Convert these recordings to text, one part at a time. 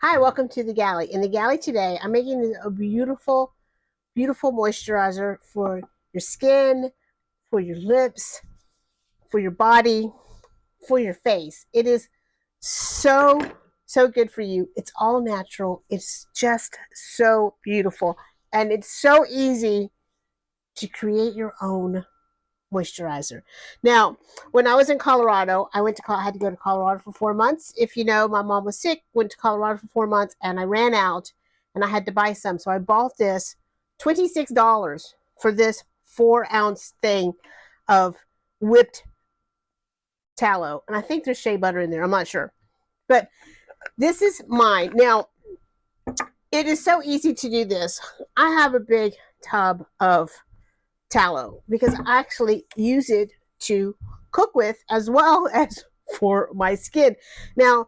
Hi, welcome to the galley. In the galley today, I'm making a beautiful, beautiful moisturizer for your skin, for your lips, for your body, for your face. It is so, so good for you. It's all natural. It's just so beautiful. And it's so easy to create your own moisturizer. Now, when I was in Colorado, I had to go to Colorado for 4 months. If you know, my mom was sick, went to Colorado for 4 months, and I ran out and I had to buy some. So I bought this $26 for this 4 ounce thing of whipped tallow. And I think there's shea butter in there. I'm not sure. But this is mine. Now, it is so easy to do this. I have a big tub of tallow because I actually use it to cook with as well as for my skin. Now,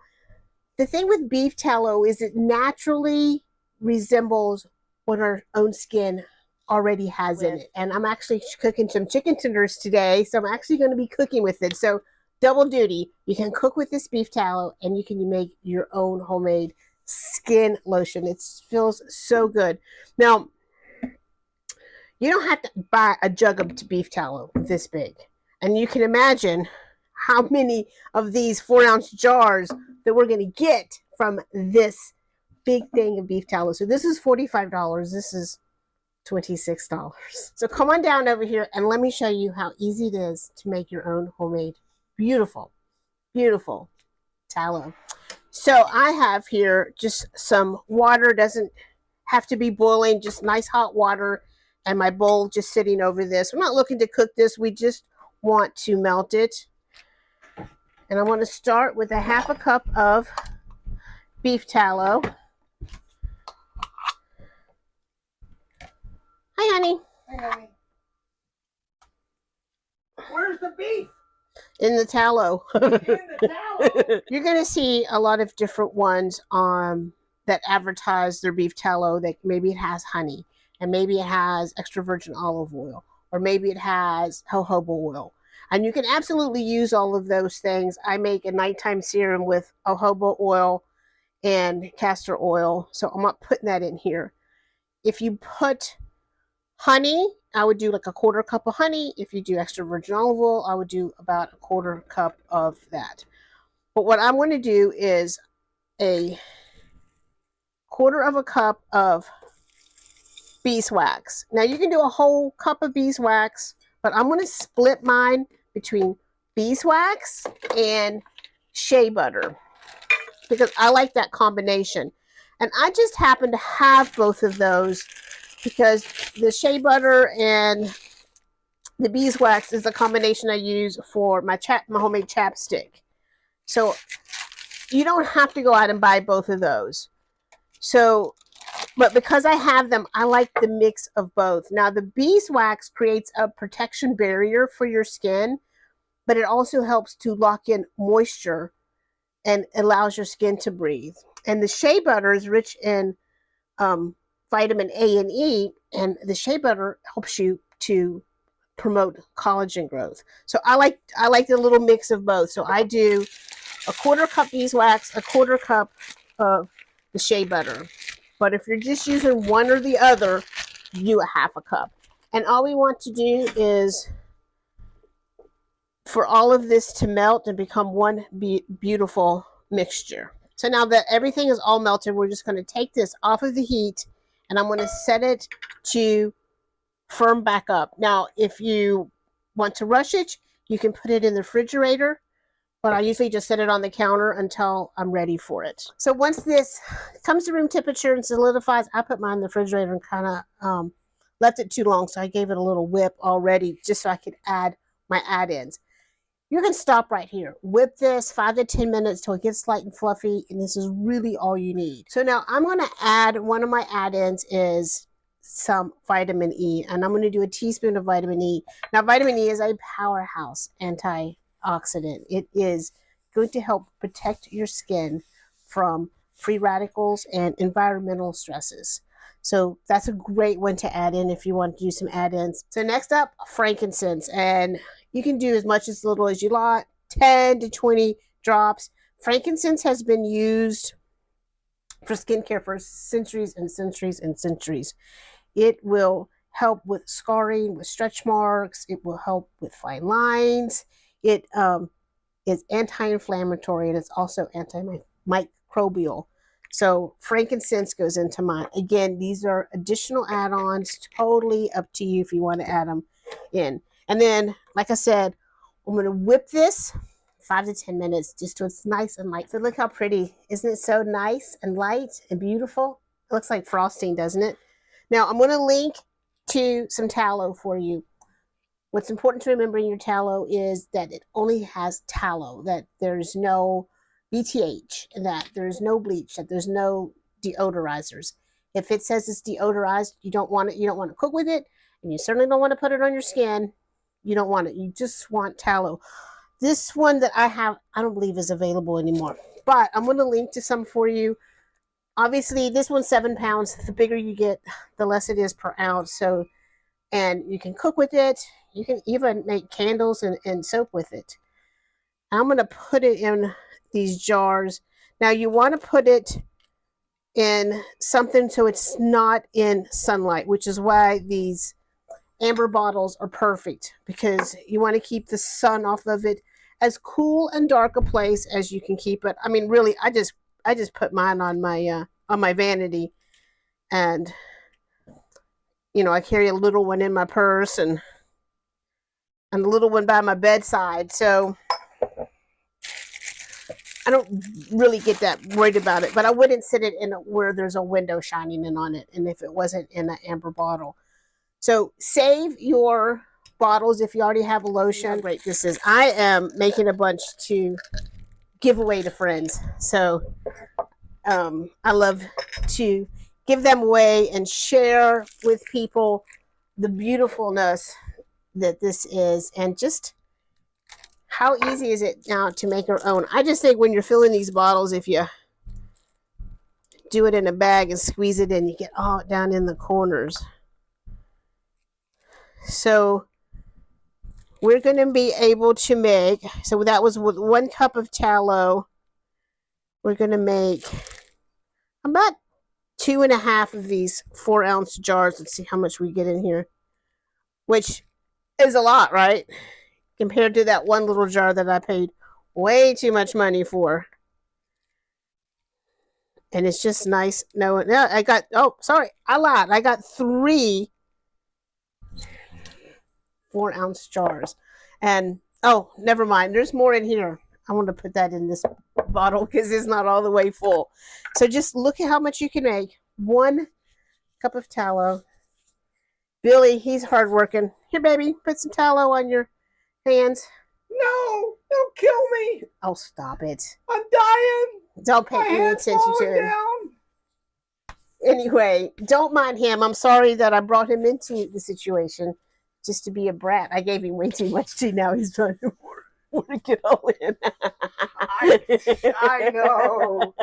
the thing with beef tallow is it naturally resembles what our own skin already has in it. And I'm actually cooking some chicken tenders today, so I'm actually going to be cooking with it. So, double duty. You can cook with this beef tallow and you can make your own homemade skin lotion. It feels so good. Now, you don't have to buy a jug of beef tallow this big. And you can imagine how many of these 4 ounce jars that we're going to get from this big thing of beef tallow. So this is $45. This is $26. So come on down over here and let me show you how easy it is to make your own homemade beautiful, beautiful tallow. So I have here just some water. Doesn't have to be boiling, just nice hot water, and my bowl just sitting over this. We're not looking to cook this. We just want to melt it. And I want to start with a half a cup of beef tallow. Hi, honey. Hi, honey. Where's the beef? In the tallow. In the tallow. You're going to see a lot of different ones that advertise their beef tallow that maybe it has honey, and maybe it has extra virgin olive oil, or maybe it has jojoba oil. And you can absolutely use all of those things. I make a nighttime serum with jojoba oil and castor oil, so I'm not putting that in here. If you put honey, I would do like a quarter cup of honey. If you do extra virgin olive oil, I would do about a quarter cup of that. But what I'm going to do is a quarter of a cup of beeswax. Now you can do a whole cup of beeswax, but I'm going to split mine between beeswax and shea butter because I like that combination. And I just happen to have both of those because the shea butter and the beeswax is the combination I use for my homemade chapstick. So you don't have to go out and buy both of those. So, but because I have them, I like the mix of both. Now, the beeswax creates a protection barrier for your skin, but it also helps to lock in moisture and allows your skin to breathe. And the shea butter is rich in vitamin A and E, and the shea butter helps you to promote collagen growth. So I like the little mix of both. So I do a quarter cup beeswax, a quarter cup of the shea butter. But if you're just using one or the other, do a half a cup. And all we want to do is for all of this to melt and become one beautiful mixture. So now that everything is all melted, we're just going to take this off of the heat and I'm going to set it to firm back up. Now, if you want to rush it, you can put it in the refrigerator, but I usually just set it on the counter until I'm ready for it. So once this comes to room temperature and solidifies, I put mine in the refrigerator and kind of left it too long, so I gave it a little whip already just so I could add my add-ins. You can stop right here. Whip this 5 to 10 minutes till it gets light and fluffy, and this is really all you need. So now I'm going to add, one of my add-ins is some vitamin E, and I'm going to do a teaspoon of vitamin E. Now, vitamin E is a powerhouse antioxidant. It is going to help protect your skin from free radicals and environmental stresses. So that's a great one to add in if you want to do some add-ins. So next up, frankincense, and you can do as much as little as you like, 10 to 20 drops. Frankincense has been used for skincare for centuries and centuries and centuries. It will help with scarring, with stretch marks. It will help with fine lines. It is anti-inflammatory, and it's also antimicrobial. So frankincense goes into mine. Again, these are additional add-ons, totally up to you if you want to add them in. And then, like I said, I'm going to whip this 5 to 10 minutes just so it's nice and light. So look how pretty. Isn't it so nice and light and beautiful? It looks like frosting, doesn't it? Now, I'm going to link to some tallow for you. What's important to remember in your tallow is that it only has tallow, that there's no BTH, and that there's no bleach, that there's no deodorizers. If it says it's deodorized, you don't want it. You don't want to cook with it, and you certainly don't want to put it on your skin. You don't want it. You just want tallow. This one that I have, I don't believe is available anymore, but I'm going to link to some for you. Obviously, this one's 7 pounds. The bigger you get, the less it is per ounce. So, and you can cook with it. You can even make candles and soap with it. I'm going to put it in these jars. Now, you want to put it in something so it's not in sunlight, which is why these amber bottles are perfect, because you want to keep the sun off of it, as cool and dark a place as you can keep it. I mean, really, I just put mine on my vanity, and you know, I carry a little one in my purse and a little one by my bedside, so I don't really get that worried about it. But I wouldn't sit it in where there's a window shining in on it, and if it wasn't in an amber bottle. So save your bottles if you already have a lotion. How great this is. I am making a bunch to give away to friends. So I love to give them away and share with people the beautifulness that this is, and just how easy is it now to make our own. I just think when you're filling these bottles, if you do it in a bag and squeeze it in, you get all down in the corners. So we're going to be able to make, so that was with 1 cup of tallow, we're going to make about 2.5 of these 4-ounce jars. Let's see how much we get in here, which is a lot, right? Compared to that one little jar that I paid way too much money for. And it's just nice knowing. Yeah, I got, oh, sorry, I lied. I got 3 4-ounce jars. And, oh, never mind. There's more in here. I want to put that in this bottle because it's not all the way full. So just look at how much you can make. 1 cup of tallow. Billy, he's hardworking. Here, baby, put some tallow on your hands. No, don't kill me. Oh, stop it. I'm dying. Don't pay any attention to him. Anyway, don't mind him. I'm sorry that I brought him into the situation just to be a brat. I gave him way too much tea. Now he's trying to work it all in. I know.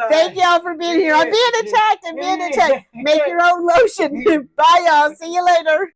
Thank y'all for being here. I'm being attacked. Make your own lotion. Bye, y'all. See you later.